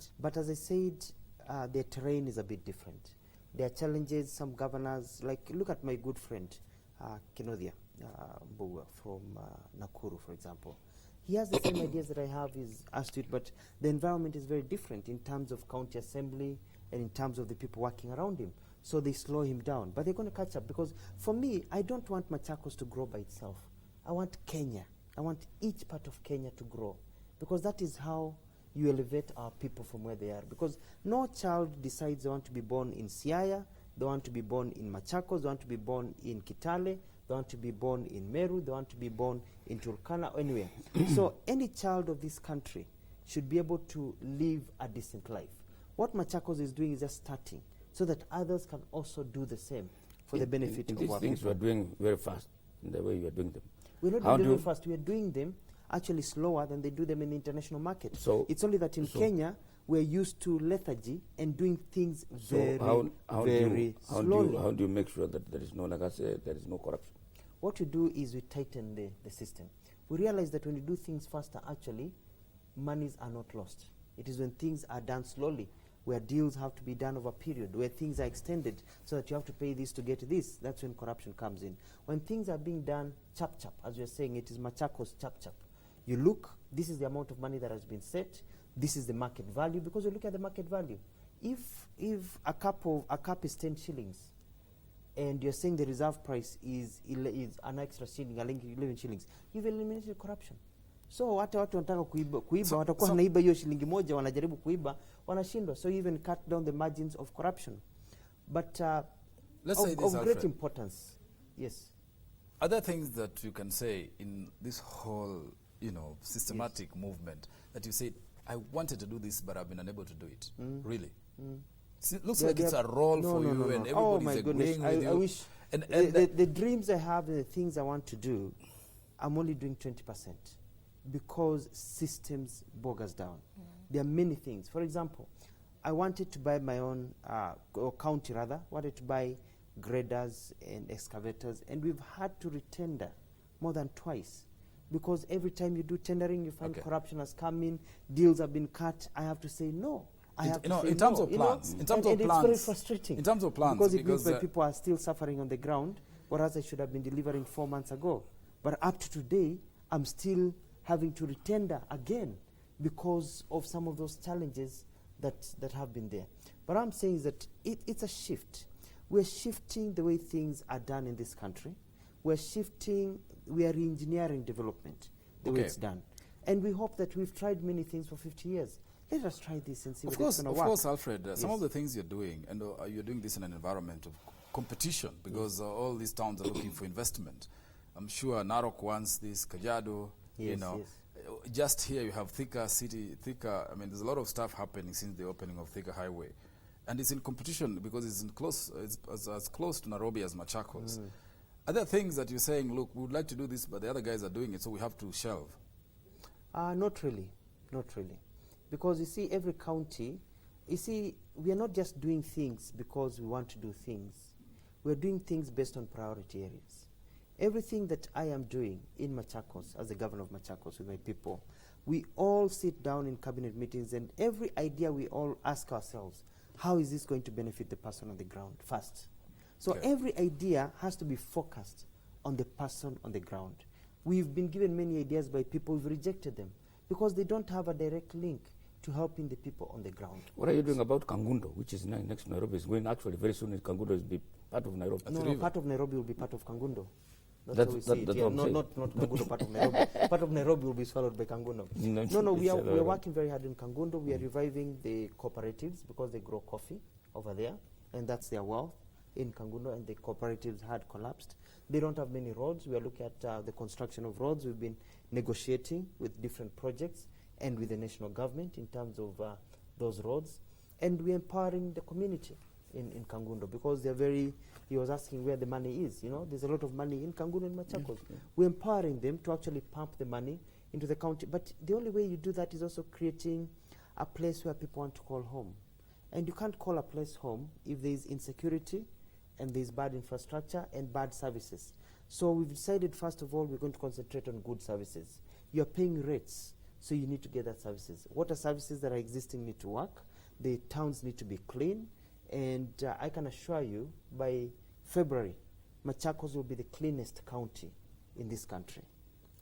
Right. But as I said, their terrain is a bit different. There are challenges, some governors, like look at my good friend, Kinodia Mbuga from Nakuru, for example. He has the same ideas that I have as to it, but the environment is very different in terms of county assembly and in terms of the people working around him. So they slow him down. But they're going to catch up, because for me, I don't want Machakos to grow by itself. I want Kenya. I want each part of Kenya to grow, because that is how you elevate our people from where they are. Because no child decides they want to be born in Siaya, they want to be born in Machakos, they want to be born in Kitale, they want to be born in Meru, they want to be born in Turkana, anywhere. So any child of this country should be able to live a decent life. What Machakos is doing is just starting, so that others can also do the same for the benefit of our people. These things we are doing very fast in the way you are doing them. We're not doing them very fast. We are doing them actually slower than they do them in the international market. So it's only that in Kenya, we're used to lethargy and doing things very slowly. How do you make sure that there is no, like I said, there is no corruption? What we do is we tighten the system. We realize that when you do things faster, actually, monies are not lost. It is when things are done slowly, where deals have to be done over a period, where things are extended so that you have to pay this to get this. That's when corruption comes in. When things are being done chap-chap, as you're saying, it is Machakos chap-chap. You look, this is the amount of money that has been set, this is the market value, because you look at the market value. If a cup is 10 shillings, and you're saying the reserve price is an extra shilling, 11 shillings, you've eliminated corruption. So watu wanataka kuiba watakuwa naiba hiyo shilingi moja, wanajaribu kuiba, wanashindwa. So you even cut down the margins of corruption. But let's say this, of great importance. Yes. Other things that you can say in this whole, systematic movement, that you say, I wanted to do this, but I've been unable to do it. Really? It looks like it's a role for you, and everybody's agreeing with you. I wish. And the dreams I have and the things I want to do, I'm only doing 20%. Because systems bog us down. There are many things. For example, I wanted to buy my own, or county rather, wanted to buy graders and excavators, and we've had to retender more than twice. Because every time you do tendering, you find corruption has come in, deals have been cut, I have to say no. In terms of plans, it's very frustrating. In terms of plans, because it means that people are still suffering on the ground, whereas I should have been delivering 4 months ago. But up to today, I'm still having to retender again because of some of those challenges that have been there. But I'm saying is that it's a shift. We're shifting the way things are done in this country. We are re-engineering development the way it's done. And we hope that we've tried many things for 50 years. Let us try this and see what it's going to work. Of course, Alfred, some of the things you're doing, and you're doing this in an environment of competition, because all these towns are looking for investment. I'm sure Narok wants this, Kajiado, just here you have Thika City, I mean, there's a lot of stuff happening since the opening of Thika Highway. And it's in competition because it's as close to Nairobi as Machakos. Other things that you're saying, look, we would like to do this, but the other guys are doing it, so we have to shelve. Not really. Because you see, every county, we are not just doing things because we want to do things. We're doing things based on priority areas. Everything that I am doing in Machakos, as the governor of Machakos with my people, we all sit down in cabinet meetings, and every idea we all ask ourselves, how is this going to benefit the person on the ground first? So every idea has to be focused on the person on the ground. We've been given many ideas by people, we've rejected them because they don't have a direct link to helping the people on the ground. What are you doing about Kangundo, which is next to Nairobi? Is going actually very soon. Kangundo will be part of Nairobi. No, part of Nairobi will be part of Kangundo. That's how we see it. Not Kangundo, part of Nairobi. Part of Nairobi will be swallowed by Kangundo. No, we are working very hard in Kangundo. We are reviving the cooperatives because they grow coffee over there, and that's their wealth in Kangundo, and the cooperatives had collapsed. They don't have many roads. We are looking at the construction of roads. We've been negotiating with different projects and with the national government in terms of those roads. And we're empowering the community in Kangundo because they're very, he was asking where the money is. There's a lot of money in Kangundo and Machakos. We're empowering them to actually pump the money into the county. But the only way you do that is also creating a place where people want to call home. And you can't call a place home if there is insecurity and there is bad infrastructure and bad services. So we've decided, first of all, we're going to concentrate on good services. You're paying rates So you need to get that services. Water services that are existing need to work. The towns need to be clean. And I can assure you, by February, Machakos will be the cleanest county in this country.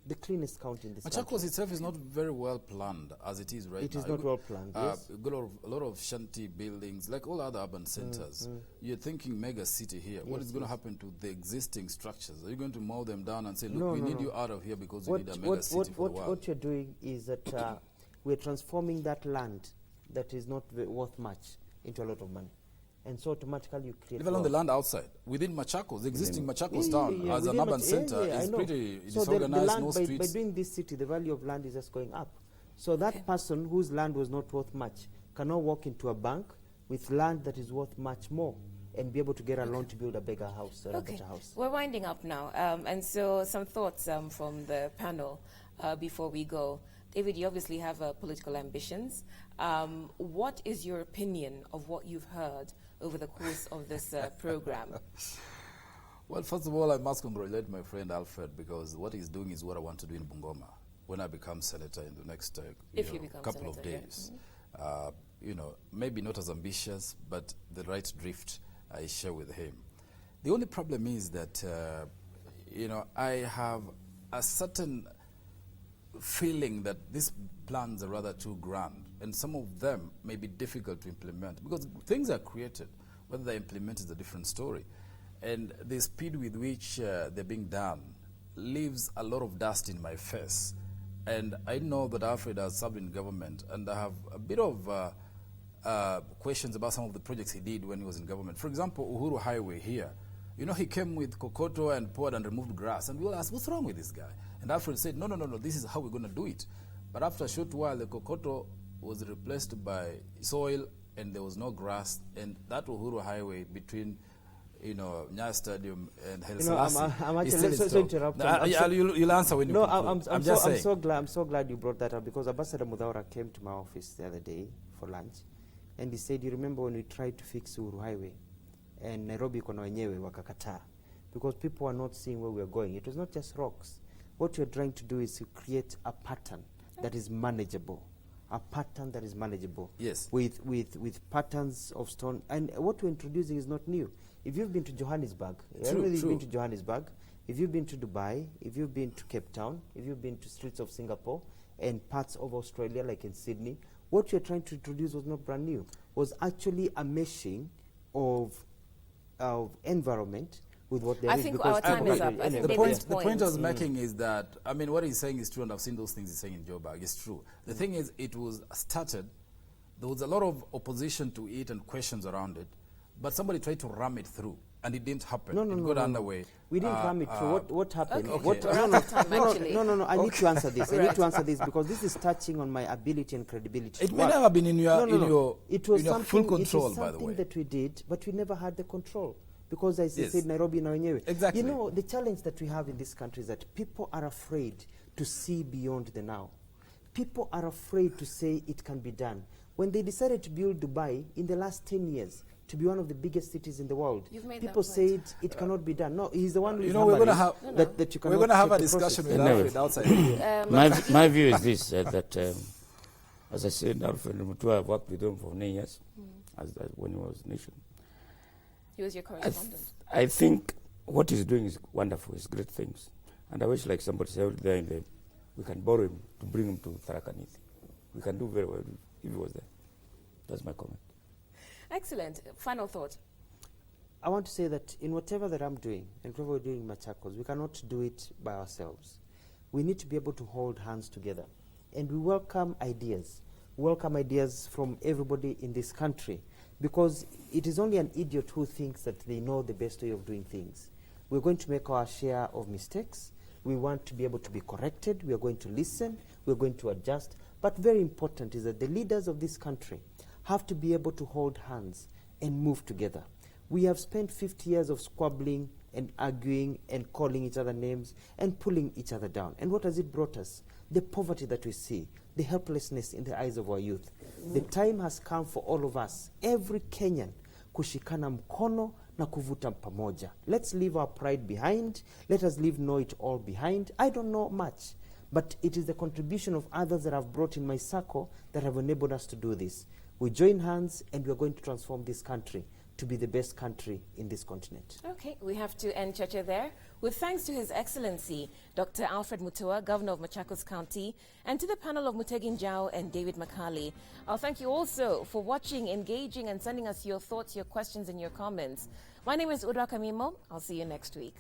The cleanest county in this country. Machakos itself is not very well planned as it is right now. It is not well planned, yes. Got a lot of shanty buildings, like all other urban centers. You're thinking mega city here. What is going to happen to the existing structures? Are you going to mow them down and say, look, we need you out of here because we need a mega city for the world? What you're doing is that we're transforming that land that is not worth much into a lot of money. And so automatically you create... Even on the land outside, within Machakos, the existing Machakos town as an urban center is pretty disorganized, no streets. By doing this city, the value of land is just going up. So that person whose land was not worth much can now walk into a bank with land that is worth much more and be able to get a loan to build a bigger house or a better house. We're winding up now. And so some thoughts from the panel before we go. David, you obviously have political ambitions. What is your opinion of what you've heard over the course of this program? Well, first of all, I must congratulate my friend Alfred, because what he's doing is what I want to do in Bungoma when I become senator in the next couple of days. Yeah. You know, maybe not as ambitious, but the right drift I share with him. The only problem is that, you know, I have a certain feeling that these plans are rather too grand, and some of them may be difficult to implement because things are created. Whether they're implemented is a different story. And the speed with which they're being done leaves a lot of dust in my face. And I know that Alfred has served in government, and I have a bit of questions about some of the projects he did when he was in government. For example, Uhuru Highway here. You know, he came with kokoto and poured and removed grass, and we all asked, what's wrong with this guy? And Alfred said, no, this is how we're going to do it. But after a short while, the kokoto was replaced by soil, and there was no grass, and that Uhuru Highway between, you know, Nya Stadium and Haile Selassie. I'm actually, so interrupt. You'll answer when you No, I'm so glad you brought that up, because Ambassador Mudhaura came to my office the other day for lunch, and he said, you remember when we tried to fix Uhuru Highway, and Nairobi kona wenyewe wakakataa, because people are not seeing where we're going. It was not just rocks. What you're trying to do is to create a pattern that is manageable. A pattern that is manageable. Yes. With patterns of stone. And what we're introducing is not new. If you've been to Johannesburg, been to Johannesburg, if you've been to Dubai, if you've been to Cape Town, if you've been to streets of Singapore and parts of Australia like in Sydney, what you're trying to introduce was not brand new. Was actually a meshing of environment with what there is. I think our time is up. The point I was making is that, I mean, what he's saying is true, and I've seen those things he's saying in Joburg. It's true. The thing is, it was started, there was a lot of opposition to it and questions around it, but somebody tried to ram it through, and it didn't happen. It got underway. We didn't ram it through. What happened? Okay. No. I need to answer this. I need to answer this because this is touching on my ability and credibility. It may never have been in your full control, by the way. It was something that we did, but we never had the control. Because as I said, Nairobi na wenyewe. Exactly. You know, the challenge that we have in this country is that people are afraid to see beyond the now. People are afraid to say it can be done. When they decided to build Dubai in the last 10 years to be one of the biggest cities in the world, people said it cannot be done. No, he's the one who is we're going to have that you cannot. We're going to have a discussion with Alfred outside. My view is this, that as I said, Alfred Mutua, I've worked with him for 9 years when he was nation. He was your correspondent. I think what he's doing is wonderful. It's great things. And I wish, like somebody said there, we can borrow him to bring him to Tharaka Nithi. We can do very well if he was there. That's my comment. Excellent. Final thought. I want to say that in whatever that I'm doing, and whatever we're doing in Machakos, we cannot do it by ourselves. We need to be able to hold hands together. And we welcome ideas. Welcome ideas from everybody in this country. Because it is only an idiot who thinks that they know the best way of doing things. We're going to make our share of mistakes. We want to be able to be corrected. We are going to listen. We're going to adjust. But very important is that the leaders of this country have to be able to hold hands and move together. We have spent 50 years of squabbling and arguing and calling each other names and pulling each other down. And what has it brought us? The poverty that we see, the helplessness in the eyes of our youth. The time has come for all of us, every Kenyan, kushikana mkono na kuvuta pamoja. Let's leave our pride behind. Let us leave know it all behind. I don't know much, But it is the contribution of others that I've brought in my circle that have enabled us to do this. We join hands and we're going to transform this country to be the best country in this continent. Okay, we have to end Cheche there. With thanks to His Excellency, Dr. Alfred Mutua, Governor of Machakos County, and to the panel of Mutegi Njau and David Makali. I'll thank you also for watching, engaging, and sending us your thoughts, your questions, and your comments. My name is Udra Kamimo. I'll see you next week.